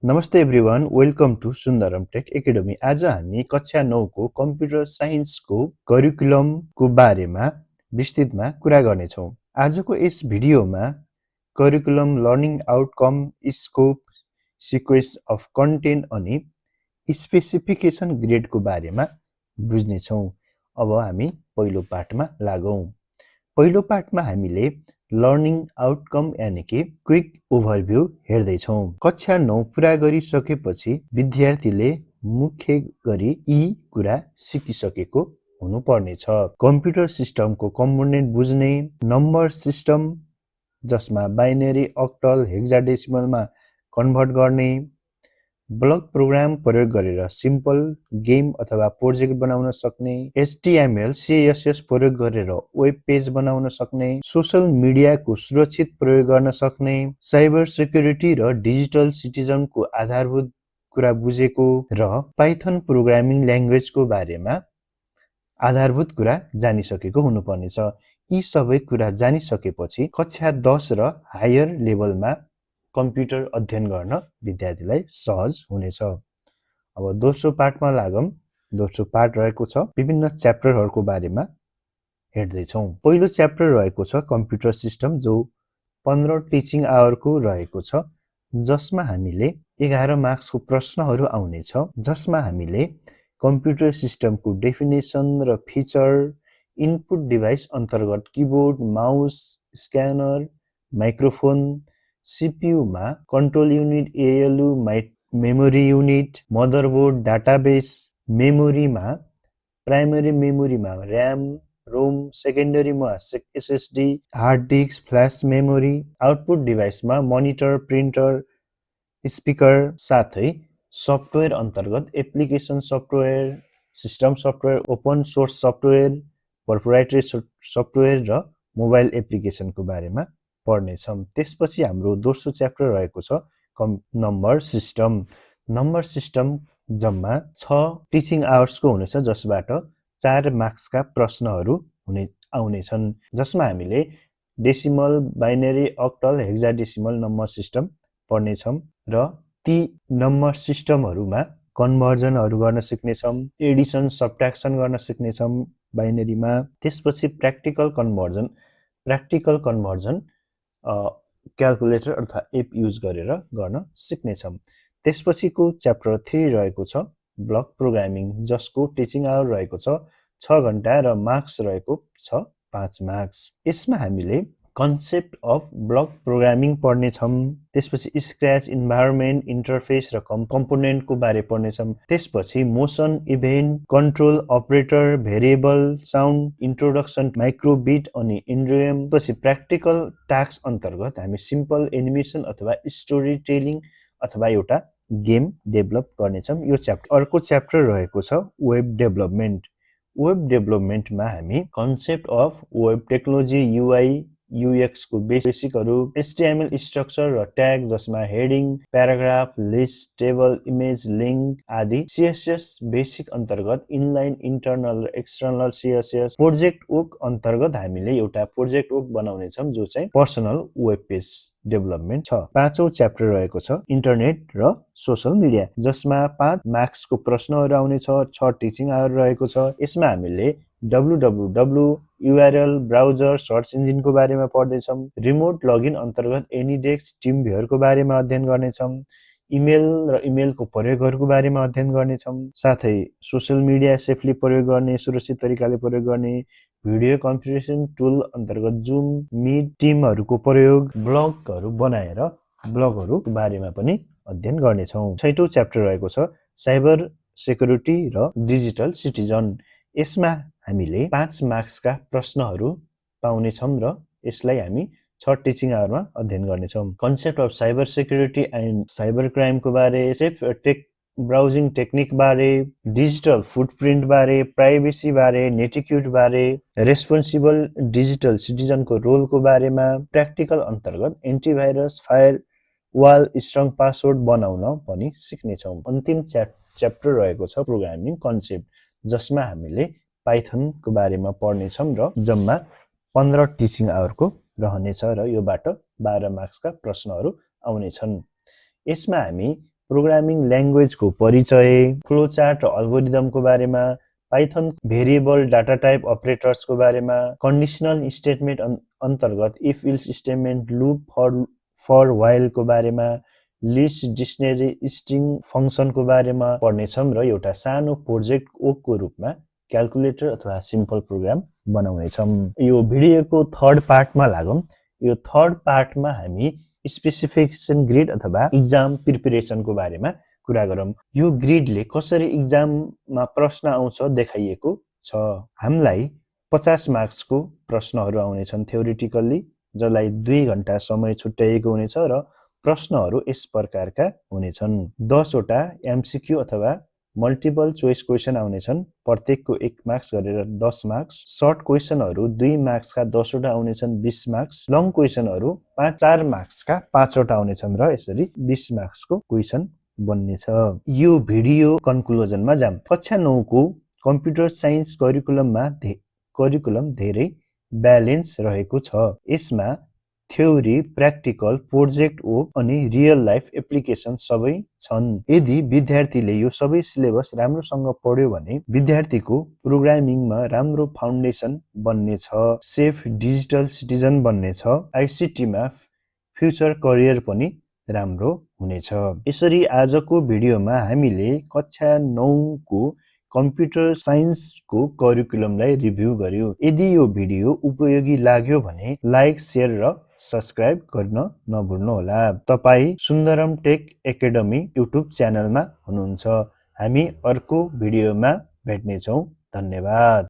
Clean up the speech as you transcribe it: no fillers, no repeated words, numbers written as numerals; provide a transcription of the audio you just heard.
नमस्ते everyone, welcome to Sundaram tech academy. आज हामी कक्षा 9 को कम्प्युटर साइन्सको करिकुलमको बारेमा विस्तृतमा कुरा गर्नेछौँ। आजको यस भिडियोमा curriculum, learning outcome, scope, sequence of content अनि स्पेसिफिकेसन ग्रेडको बारेमा बुझ्नेछौँ। अब हामी पहिलो पाठमा लागौँ। पहिलो पाठमा हामीले लर्निङ आउटकम यानि कि क्विक ओभरभ्यू हेर्दैछौँ। कक्षा 9 पुरा गरिसकेपछि विद्यार्थीले मुख्य गरी यी कुरा सिकिसकेको हुनुपर्नेछ। कम्प्युटर सिस्टमको कम्पोनेन्ट बुझ्ने, नम्बर सिस्टम जसमा बाइनरी, अक्टल, हेक्साडेसिमलमा कन्भर्ट गर्ने, ब्लक प्रोग्राम प्रयोग गरेर सिम्पल गेम अथवा प्रोजेक्ट बनाउन सक्ने, HTML, CSS प्रयोग गरेर वेब पेज बनाउन सक्ने, सोशल मिडियाको सुरक्षित प्रयोग गर्न सक्ने, साइबर सेक्युरिटी र डिजिटल सिटिजनको आधारभूत कुरा बुझेको र पाइथन प्रोग्रामिङ ल्याङ्ग्वेजको बारेमा आधारभूत कुरा जानिसकेको हुनुपर्नेछ। यी सबै कुरा जानिसकेपछि कक्षा 10 र हायर लेभलमा कम्प्युटर अध्ययन गर्न विद्यार्थीलाई सहज हुनेछ। अब दोस्रो पाठमा लागौँ। दोस्रो पाठ रहेको छ विभिन्न च्याप्टरहरूको बारेमा हेर्दैछौँ। पहिलो च्याप्टर रहेको छ कम्प्युटर सिस्टम, जो 15 टिचिङ आवरको रहेको छ, जसमा हामीले 11 मार्क्सको प्रश्नहरू आउनेछ, जसमा हामीले कम्प्युटर सिस्टमको डेफिनेसन र फिचर, इनपुट डिभाइस अन्तर्गत किबोर्ड, माउस, स्क्यानर, माइक्रोफोन, सीपीयूमा control unit, ALU, memory unit, motherboard, database, मेमोरीमा प्राइमरी मेमोरीमा र्याम, रोम, सेकेन्डरीमा SSD, hard disk, flash memory, output डिभाइसमा मोनिटर, प्रिन्टर, स्पिकर, साथै सफ्टवेयर अन्तर्गत application software, system software, open source software, proprietary software र mobile एप्लिकेसनको बारेमा पढ्नेछौँ। त्यसपछि हाम्रो दोस्रो च्याप्टर रहेको छ नम्बर सिस्टम। नम्बर सिस्टम जम्मा 6 टिचिङ आवर्सको हुनेछ, जसबाट 4 मार्क्सका प्रश्नहरू आउनेछन्, जसमा हामीले decimal, binary, octal, hexadecimal number system पढ्नेछौँ र ती नम्बर सिस्टमहरूमा कन्भर्जनहरू गर्न सिक्नेछौँ, एडिसन, सबट्र्याक्सन गर्न सिक्नेछौँ बाइनरीमा। त्यसपछि प्र्याक्टिकल कन्भर्जन क्याल्कुलेटर अथवा एप युज गरेर गर्न सिक्नेछौँ। त्यसपछिको च्याप्टर 3 रहेको छ ब्लक प्रोग्रामिङ, जसको टिचिङ आवर रहेको छ 6 घण्टा र मार्क्स रहेको छ 5 मार्क्स। यसमा हामीले कन्सेप्ट अफ ब्लक प्रोग्रामिङ पढ्नेछौँ। त्यसपछि स्क्रैच, इन्भाइरोमेन्ट, इन्टरफेस र कम्पोनेन्टको बारे पढ्नेछौँ। त्यसपछि motion, event, control, operator, variable, sound, introduction, माइक्रोबिट अनि इन्ड्रियम। पछि प्र्याक्टिकल टास्क अन्तर्गत हामी सिम्पल एनिमेसन अथवा स्टोरी टेलिङ अथवा एउटा गेम डेभलप गर्नेछौँ। यो च्याप्टर। अर्को च्याप्टर रहेको छ वेब डेभलपमेन्ट। वेब डेभलपमेन्टमा हामी concept of web technology, UI, UX को बेसिकहरू, HTML स्ट्रक्चर र ट्याग, जसमा heading, paragraph, list, table, image, link आदि, CSS बेसिक अन्तर्गत इनलाइन, इन्टरनल र एक्सटर्नल CSS, प्रोजेक्ट वर्क अन्तर्गत हामीले एउटा प्रोजेक्ट वर्क बनाउनेछौँ, जो चाहिँ पर्सनल वेब पेज डेभलपमेन्ट छ। पाँचौं च्याप्टर रहेको छ इन्टरनेट र सोशल मिडिया, जसमा 5 मार्क्सको प्रश्नहरू आउनेछ, 6 टिचिङ आवर रहेको छ। यसमा हामीले www, URL, ब्राउजर, सर्च इन्जिनको बारेमा पढ्दैछौँ। रिमोट लगइन अन्तर्गत एनीडेस्क, टिमभ्युअरको बारेमा अध्ययन गर्नेछौँ। इमेल र इमेलको प्रयोगहरूको बारेमा अध्ययन गर्नेछौँ। साथै सोशल मिडिया सेफली प्रयोग गर्ने, सुरक्षित तरिकाले प्रयोग गर्ने, भिडियो कन्फरेन्सिङ टुल अन्तर्गत जुम, मिट, टिमहरूको प्रयोग, ब्लगहरू बनाएर ब्लगहरूको बारेमा पनि अध्ययन गर्नेछौँ। 6औं च्याप्टर रहेको छ साइबर सेक्युरिटी र डिजिटल सिटिजन। यसमा हामीले 5 मार्क्सका प्रश्नहरू पाउनेछौँ र यसलाई हामी 6 टिचिङ आवरमा अध्ययन गर्नेछौँ। Concept of cyber security and cyber क्राइमको बारे, सेफ ब्राउजिङ टेक्निक बारे, डिजिटल फुटप्रिन्ट बारे, प्राइभेसी बारे, नेटिक्युट बारे, रेस्पोन्सिबल डिजिटल सिटिजनको रोलको बारेमा, प्र्याक्टिकल अन्तर्गत एन्टिभाइरस, फायरवाल, स्ट्रङ पासवर्ड बनाउन पनि सिक्नेछौँ। अन्तिम च्याप्टर रहेको छ प्रोग्रामिङ कन्सेप्ट, जसमा हामीले पाइथनको बारेमा पढ्नेछौँ र जम्मा 15 टिचिङ आवरको रहनेछ र योबाट 12 मार्क्सका प्रश्नहरू आउनेछन्। यसमा हामी प्रोग्रामिङ ल्याङ्ग्वेजको परिचय, फ्लोचार्ट र अल्गोरिदमको बारेमा, पाइथन भेरिएबल डाटा टाइप अपरेटर्सको बारेमा, कन्डिसनल स्टेटमेन्ट अन्तर्गत if else statement, loop for व्हाइलको बारेमा, लिस्ट डिक्सनरी स्ट्रिङ फङ्सनको बारेमा पढ्नेछौँ र एउटा सानो प्रोजेक्ट ओको रूपमा क्याल्कुलेटर अथवा सिम्पल प्रोग्राम बनाउनेछौँ। यो भिडियोको थर्ड पार्टमा लागौँ। यो थर्ड पार्टमा हामी स्पेसिफिकेसन ग्रिड अथवा इक्जाम प्रिपरेसनको बारेमा कुरा गरौँ। यो ग्रिडले कसरी इक्जाममा प्रश्न आउँछ देखाइएको छ। हामीलाई 50 मार्क्सको प्रश्नहरू आउनेछन् थ्योरिटिकल्ली, जसलाई 2 घण्टा समय छुट्याइएको हुनेछ र प्रश्नहरू यस प्रकारका हुनेछन्। 10 वटा एमसीक्यू अथवा मल्टिपल चोइस क्वेसन आउनेछन्, प्रत्येकको 1 मार्क्स गरेर 10 मार्क्स। सर्ट क्वेसनहरू 2 मार्क्सका 10 वटा आउनेछन्, 20 मार्क्स। लङ क्वेसनहरू 4 मार्क्सका 5 वटा आउनेछन् र यसरी 20 मार्क्सको क्वेसन बन्नेछ। यो भिडियो कन्क्लुजनमा जाम। कक्षा 9 को कम्प्युटर साइन्स करिकुलम धेरै ब्यालेन्स रहेको छ। यसमा थ्योरी, प्र्याक्टिकल, प्रोजेक्ट वर्क अनि रियल लाइफ एप्लिकेसन सबै छन्। यदि विद्यार्थीले यो सबै सिलेबस राम्रोसँग पढ्यो भने विद्यार्थीको प्रोग्रामिङमा राम्रो फाउन्डेसन बन्नेछ, सेफ डिजिटल सिटिजन बन्नेछ, आइसिटीमा फ्युचर करियर पनि राम्रो हुनेछ। यसरी आजको भिडियोमा हामीले कक्षा 9 को कम्प्युटर साइन्सको करिकुलमलाई रिभ्यू गर्यो। यदि यो भिडियो उपयोगी लाग्यो भने लाइक, शेयर र सब्स्क्राइब गर्न नभुल्नुहोला। तपाई सुन्दरम टेक एकाडेमी युट्युब च्यानलमा हुनुहुन्छ। हामी अर्को भिडियोमा भेट्नेछौँ। धन्यवाद।